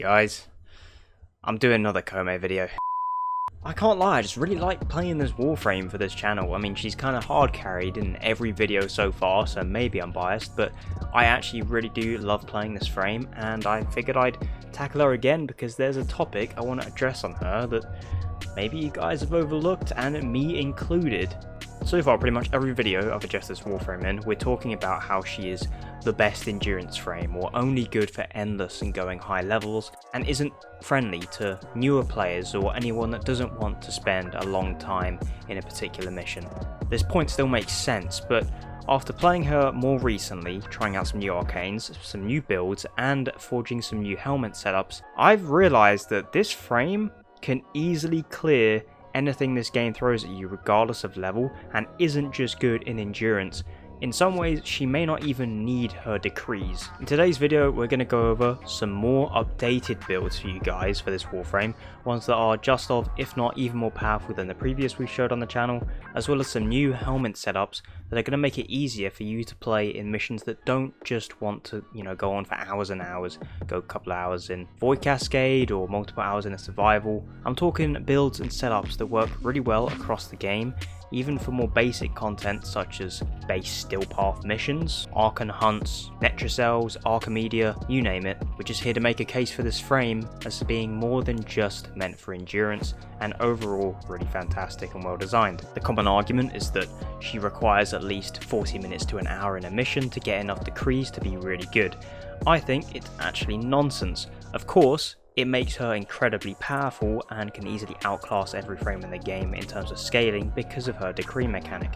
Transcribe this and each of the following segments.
guys, I'm doing another Koumei video. I can't lie, I just really like playing this Warframe for this channel. I mean, she's kind of hard carried in every video so far, so maybe I'm biased, but I actually really do love playing this frame, and I figured I'd tackle her again because there's a topic I want to address on her that maybe you guys have overlooked, and me included. So far, pretty much every video I've addressed this Warframe in, we're talking about how she is the best endurance frame, or only good for endless and going high levels, and isn't friendly to newer players or anyone that doesn't want to spend a long time in a particular mission. This point still makes sense, but after playing her more recently, trying out some new arcanes, some new builds, and forging some new helmet setups, I've realised that this frame can easily clear anything this game throws at you regardless of level, and isn't just good in endurance. In some ways, she may not even need her decrees. In today's video, we're going to go over some more updated builds for you guys for this Warframe, ones that are just of, if not even more powerful than the previous we showed on the channel, as well as some new helmet setups that are going to make it easier for you to play in missions that don't just want to, go on for hours and hours, go a couple of hours in Void Cascade or multiple hours in a survival. I'm talking builds and setups that work really well across the game, even for more basic content such as base still path missions, Archon hunts, Netracels, Archimedia, you name it. We're just here to make a case for this frame as being more than just meant for endurance, and overall really fantastic and well designed. The common argument is that she requires at least 40 minutes to an hour in a mission to get enough decrees to be really good. I think it's actually nonsense. Of course, it makes her incredibly powerful and can easily outclass every frame in the game in terms of scaling because of her decree mechanic.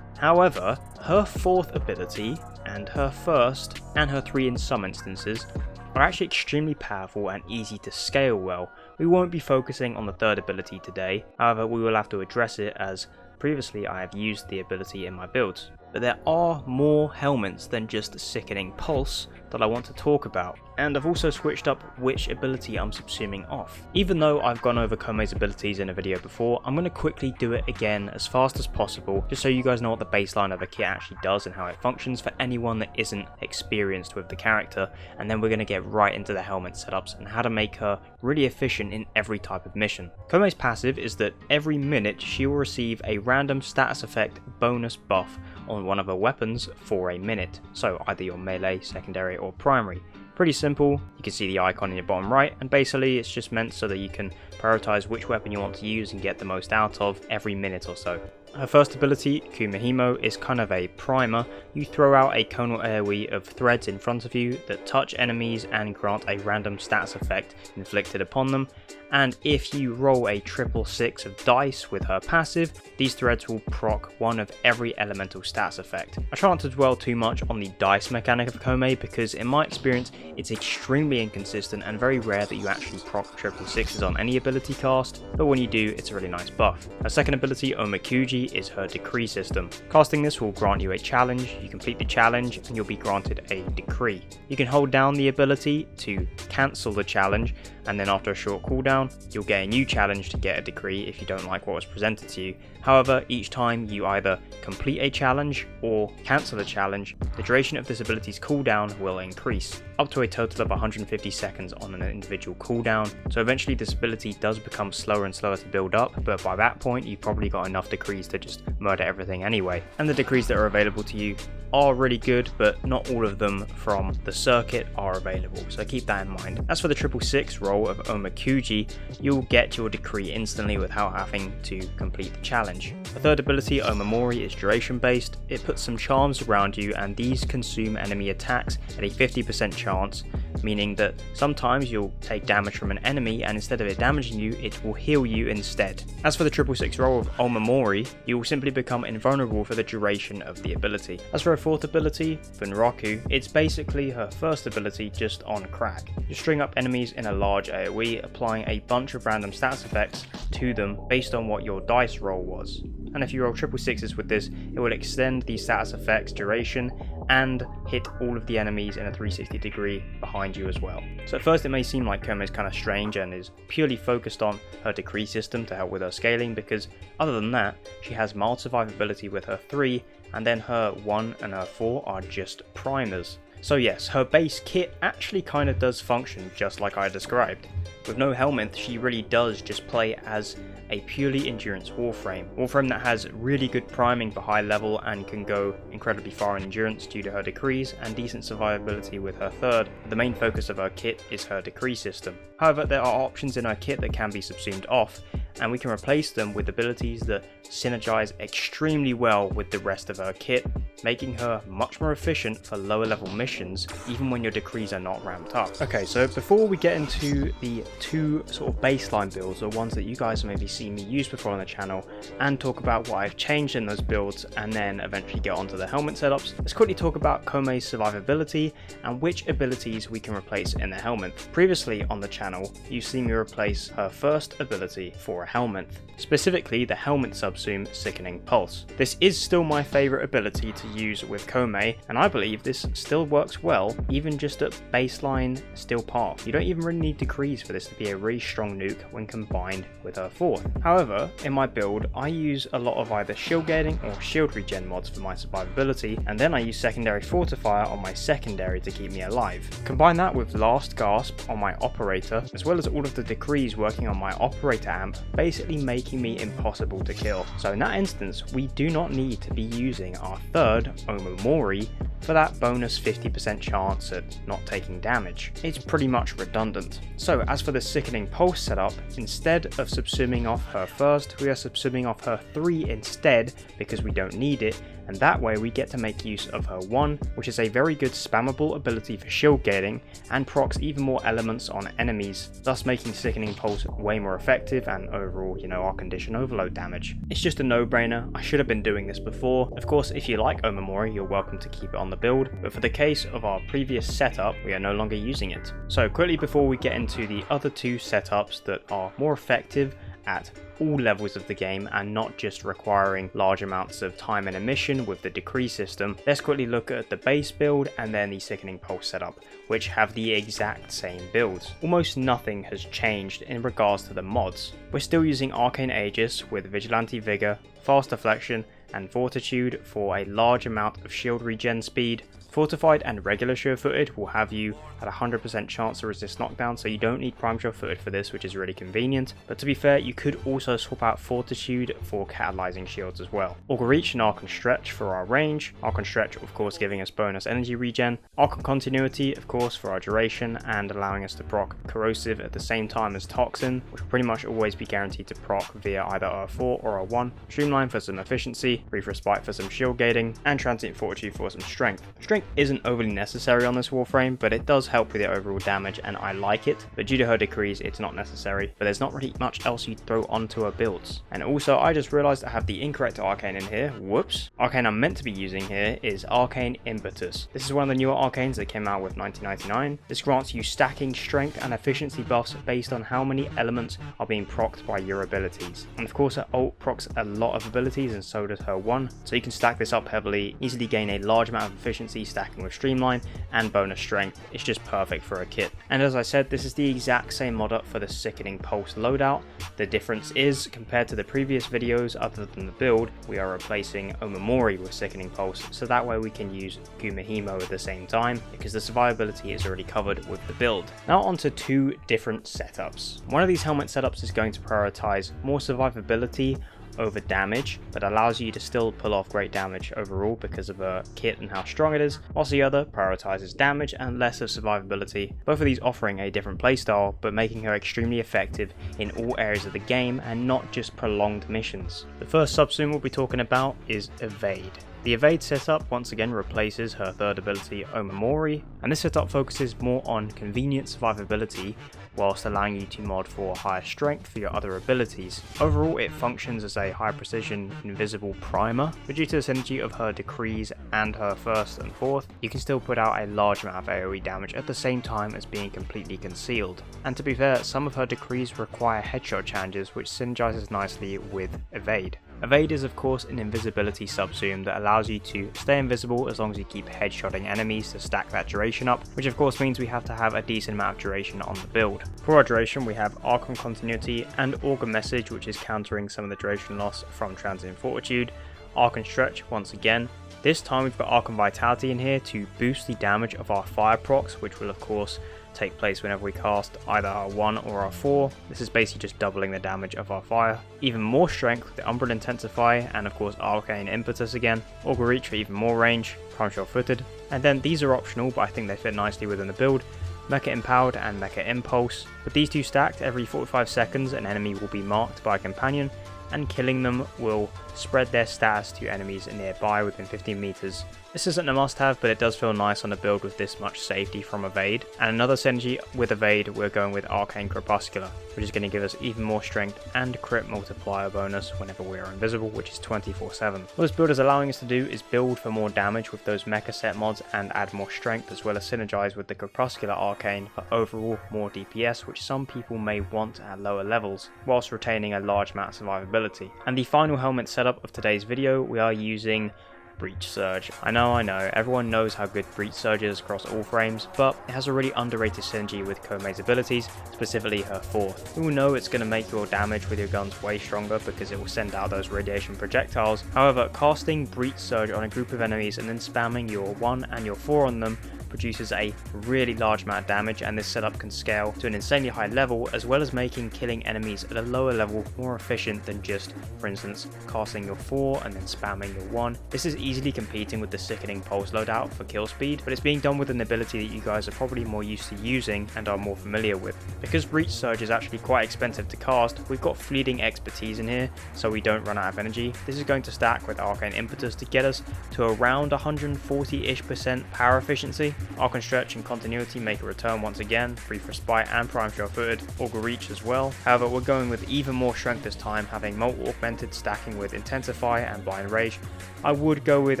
However, her fourth ability, and her first, and her three in some instances, are actually extremely powerful and easy to scale well. We won't be focusing on the third ability today, however we will have to address it as previously I have used the ability in my builds. But there are more helmets than just Sickening Pulse that I want to talk about, and I've also switched up which ability I'm subsuming off. Even though I've gone over Koumei's abilities in a video before, I'm going to quickly do it again as fast as possible, just so you guys know what the baseline of the kit actually does and how it functions for anyone that isn't experienced with the character, and then we're going to get right into the helmet setups and how to make her really efficient in every type of mission. Koumei's passive is that every minute she will receive a random status effect bonus buff on one of her weapons for a minute, so either your melee, secondary or primary. Pretty simple. You can see the icon in your bottom right, and basically it's just meant so that you can prioritize which weapon you want to use and get the most out of every minute or so. Her first ability, Koumei, is kind of a primer. You throw out a conal AoE of threads in front of you that touch enemies and grant a random stats effect inflicted upon them, and if you roll a 666 of dice with her passive, these threads will proc one of every elemental stats effect. I try not to dwell too much on the dice mechanic of Koumei because in my experience it's extremely inconsistent and very rare that you actually proc 666s on any ability cast, but when you do it's a really nice buff. Her second ability, Omakuji, is her decree system. Casting this will grant you a challenge, you complete the challenge and you'll be granted a decree. You can hold down the ability to cancel the challenge, and then after a short cooldown you'll get a new challenge to get a decree if you don't like what was presented to you. However, each time you either complete a challenge or cancel a challenge, the duration of this ability's cooldown will increase, up to a total of 150 seconds on an individual cooldown, so eventually this ability does become slower and slower to build up, but by that point you've probably got enough decrees to just murder everything anyway. And the decrees that are available to you are really good, but not all of them from the circuit are available, so keep that in mind. As for the 666 roll of Omakuji, you'll get your decree instantly without having to complete the challenge. The third ability, Omamori, is duration based. It puts some charms around you and these consume enemy attacks at a 50% chance, meaning that sometimes you'll take damage from an enemy and instead of it damaging you, it will heal you instead. As for the 666 roll of Omamori, you will simply become invulnerable for the duration of the ability. As for her fourth ability, Bunraku, it's basically her first ability just on crack. You string up enemies in a large AoE, applying a bunch of random stats effects to them based on what your dice roll was. And if you roll 666s with this, it will extend the status effects duration and hit all of the enemies in a 360 degree behind you as well. So at first it may seem like Koumei is kind of strange and is purely focused on her decree system to help with her scaling, because other than that, she has mild survivability with her 3, and then her 1 and her 4 are just primers. So yes, her base kit actually kind of does function just like I described. With no helmet, she really does just play as a purely endurance Warframe that has really good priming for high level and can go incredibly far in endurance due to her decrees and decent survivability with her third. The main focus of her kit is her decree system. However, there are options in her kit that can be subsumed off, and we can replace them with abilities that synergize extremely well with the rest of her kit, making her much more efficient for lower level missions even when your decrees are not ramped up. Okay, so before we get into the two sort of baseline builds, or ones that you guys have maybe seen me use before on the channel, and talk about what I've changed in those builds and then eventually get onto the helmet setups, let's quickly talk about Koumei's survivability and which abilities we can replace in the helmet. Previously on the channel, you've seen me replace her first ability for a helmet, specifically the helmet subsume Sickening Pulse. This is still my favourite ability to use with Koumei, and I believe this still works well even just at baseline Steel Path. You don't even really need decrees for this to be a really strong nuke when combined with her fourth. However, in my build I use a lot of either shield gating or shield regen mods for my survivability, and then I use secondary fortifier on my secondary to keep me alive. Combine that with last gasp on my operator, as well as all of the decrees working on my operator amp, basically making me impossible to kill. So in that instance, we do not need to be using our third Omamori for that bonus 50% chance at not taking damage. It's pretty much redundant. So as for the Sickening Pulse setup, instead of subsuming off her first, we are subsuming off her 3 instead because we don't need it, and that way we get to make use of her 1, which is a very good spammable ability for shield gating and procs even more elements on enemies, thus making Sickening Pulse way more effective and overall, our condition overload damage. It's just a no-brainer. I should have been doing this before. Of course, if you like Omamori, you're welcome to keep it on the build, but for the case of our previous setup, we are no longer using it. So quickly before we get into the other two setups that are more effective at all levels of the game and not just requiring large amounts of time and emission with the decree system, let's quickly look at the base build and then the Sickening Pulse setup, which have the exact same builds. Almost nothing has changed in regards to the mods. We're still using Arcane Aegis with Vigilante Vigor, Fast Deflection and Fortitude for a large amount of shield regen speed. Fortified and regular sure-footed will have you at 100% chance to resist knockdown, so you don't need prime sure-footed for this, which is really convenient. But to be fair, you could also swap out Fortitude for catalyzing shields as well. Augur Reach and Arc and Stretch for our range. Arc and Stretch, of course, giving us bonus energy regen. Arc and Continuity, of course, for our duration and allowing us to proc Corrosive at the same time as Toxin, which will pretty much always be guaranteed to proc via either our 4 or our 1. Streamline for some efficiency, Brief Respite for some shield gating, and Transient Fortitude for some strength. Strength isn't overly necessary on this Warframe, but it does help with the overall damage and I like it, but due to her decrees it's not necessary, but there's not really much else you'd throw onto her builds. And also I just realised I have the incorrect arcane in here, whoops. Arcane I'm meant to be using here is Arcane Impetus. This is one of the newer arcanes that came out with 1999. This grants you stacking strength and efficiency buffs based on how many elements are being procced by your abilities. And of course her ult procs a lot of abilities and so does her 1, so you can stack this up heavily, easily gain a large amount of efficiency stacking with Streamline and bonus strength. It's just perfect for a kit. And as I said, this is the exact same mod up for the Sickening Pulse loadout. The difference is, compared to the previous videos, other than the build, we are replacing Omamori with Sickening Pulse, so that way we can use Koumei at the same time, because the survivability is already covered with the build. Now onto two different setups. One of these helmet setups is going to prioritize more survivability over damage, but allows you to still pull off great damage overall because of her kit and how strong it is, whilst the other prioritizes damage and less of survivability, both of these offering a different playstyle but making her extremely effective in all areas of the game and not just prolonged missions. The first subsume we'll be talking about is Evade. The Evade setup once again replaces her third ability Omamori, and this setup focuses more on convenient survivability whilst allowing you to mod for higher strength for your other abilities. Overall it functions as a high precision invisible primer, but due to the synergy of her decrees and her first and fourth, you can still put out a large amount of AoE damage at the same time as being completely concealed. And to be fair, some of her decrees require headshot challenges, which synergizes nicely with Evade. Evade is of course an invisibility subsume that allows you to stay invisible as long as you keep headshotting enemies to stack that duration up, which of course means we have to have a decent amount of duration on the build. For our duration we have Arc and Continuity and Augur Message, which is countering some of the duration loss from Transient Fortitude. Arc and Stretch once again. This time we've got Arc and Vitality in here to boost the damage of our fire procs, which will of course take place whenever we cast either our 1 or our 4. This is basically just doubling the damage of our fire. Even more strength with the Umbral Intensify, and of course Arcane Impetus again. Augur Reach for even more range, Prime Sure Footed. And then these are optional, but I think they fit nicely within the build. Mecha Empowered and Mecha Impulse. With these two stacked, every 45 seconds an enemy will be marked by a companion, and killing them will spread their status to enemies nearby within 15 meters. This isn't a must-have, but it does feel nice on a build with this much safety from Evade. And another synergy with Evade, we're going with Arcane Crepuscular, which is going to give us even more strength and crit multiplier bonus whenever we are invisible, which is 24/7. What this build is allowing us to do is build for more damage with those mecha set mods and add more strength, as well as synergize with the Crepuscular Arcane for overall more DPS, which some people may want at lower levels, whilst retaining a large amount of survivability. And the final helmet setup of today's video, we are using Breach Surge. I know, everyone knows how good Breach Surge is across all frames, but it has a really underrated synergy with Koumei's abilities, specifically her 4th. You will know it's going to make your damage with your guns way stronger because it will send out those radiation projectiles. However, casting Breach Surge on a group of enemies and then spamming your 1 and your 4 on them produces a really large amount of damage, and this setup can scale to an insanely high level, as well as making killing enemies at a lower level more efficient than just, for instance, casting your 4 and then spamming your 1. This is easily competing with the sickening pulse loadout for kill speed, but it's being done with an ability that you guys are probably more used to using and are more familiar with. Because Breach Surge is actually quite expensive to cast, we've got fleeting expertise in here so we don't run out of energy. This is going to stack with Arcane Impetus to get us to around 140-ish% power efficiency. Arcane Stretch and Continuity make a return once again, Brief Respite and Prime Sure Footed, Augur Reach as well. However, we're going with even more strength this time, having Molt Augmented stacking with Intensify and Blind Rage. I would go with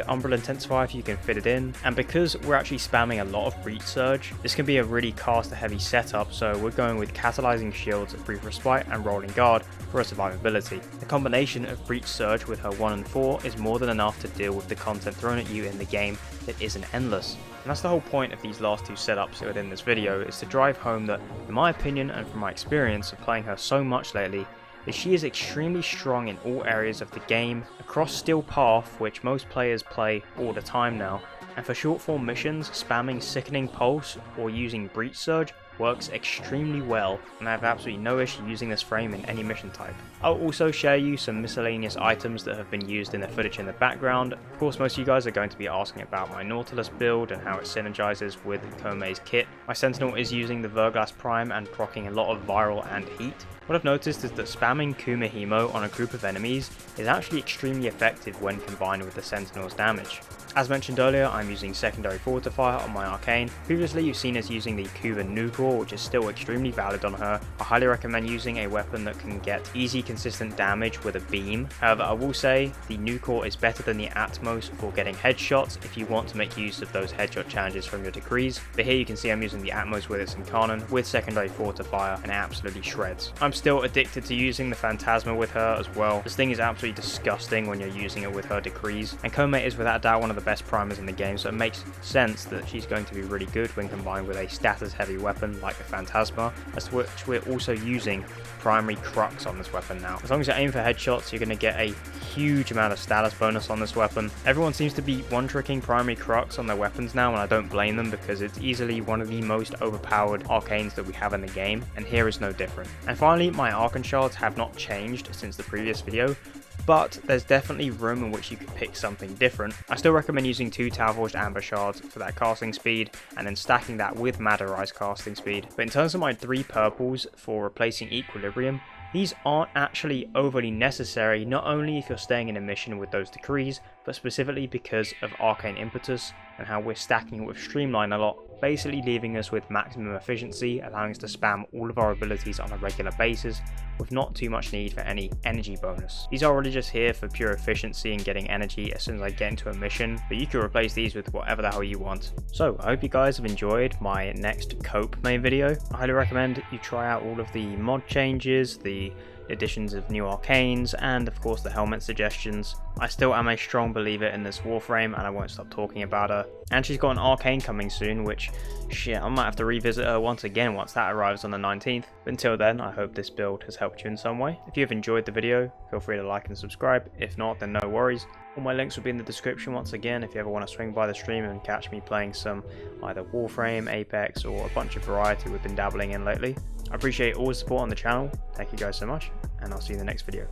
Umbral Intensify if you can fit it in, and because we're actually spamming a lot of Breach Surge, this can be a really caster heavy setup, so we're going with Catalyzing Shields, Brief Respite and Rolling Guard for a survivability. The combination of Breach Surge with her 1 and 4 is more than enough to deal with the content thrown at you in the game that isn't endless. And that's the whole point of these last two setups within this video, is to drive home that, in my opinion and from my experience of playing her so much lately, is she is extremely strong in all areas of the game, across Steel Path, which most players play all the time now, and for short form missions, spamming Sickening Pulse or using Breach Surge works extremely well, and I have absolutely no issue using this frame in any mission type. I'll also share you some miscellaneous items that have been used in the footage in the background. Of course, most of you guys are going to be asking about my Nautilus build and how it synergizes with Koumei's kit. My Sentinel is using the Verglass Prime and proccing a lot of viral and heat. What I've noticed is that spamming Koumei Hemo on a group of enemies is actually extremely effective when combined with the Sentinel's damage. As mentioned earlier, I'm using Secondary Fortifier on my Arcane. Previously you've seen us using the Kuban Nucor, which is still extremely valid on her. I highly recommend using a weapon that can get easy consistent damage with a beam. However, I will say the Nucor is better than the Atmos for getting headshots if you want to make use of those headshot challenges from your decrees. But here you can see I'm using the Atmos with its Incarnon with Secondary Fortifier, and it absolutely shreds. I'm still addicted to using the Phantasma with her as well. This thing is absolutely disgusting when you're using it with her decrees, and Koumei is without doubt one of the best primers in the game, so it makes sense that she's going to be really good when combined with a status heavy weapon like the Phantasma, as to which we're also using primary Crux on this weapon now. As long as you aim for headshots, you're going to get a huge amount of status bonus on this weapon. Everyone seems to be one-tricking primary Crux on their weapons now, and I don't blame them because it's easily one of the most overpowered arcanes that we have in the game, and here is no different. And finally, my Arcane Shards have not changed since the previous video, but there's definitely room in which you could pick something different. I still recommend using 2 Talforged Amber Shards for that casting speed, and then stacking that with Madarize casting speed. But in terms of my 3 purples for replacing Equilibrium, these aren't actually overly necessary, not only if you're staying in a mission with those decrees, but specifically because of Arcane Impetus and how we're stacking it with Streamline a lot, basically leaving us with maximum efficiency, allowing us to spam all of our abilities on a regular basis with not too much need for any energy bonus. These are really just here for pure efficiency and getting energy as soon as I get into a mission, but you can replace these with whatever the hell you want. So I hope you guys have enjoyed my next Koumei video. I highly recommend you try out all of the mod changes, the additions of new arcanes, and of course the helmet suggestions. I still am a strong believer in this Warframe, and I won't stop talking about her. And she's got an arcane coming soon, which, shit, I might have to revisit her once again once that arrives on the 19th. But until then, I hope this build has helped you in some way. If you have enjoyed the video, feel free to like and subscribe. If not, then no worries. All my links will be in the description once again if you ever want to swing by the stream and catch me playing some either Warframe, Apex, or a bunch of variety we've been dabbling in lately. I appreciate all the support on the channel. Thank you guys so much, and I'll see you in the next video.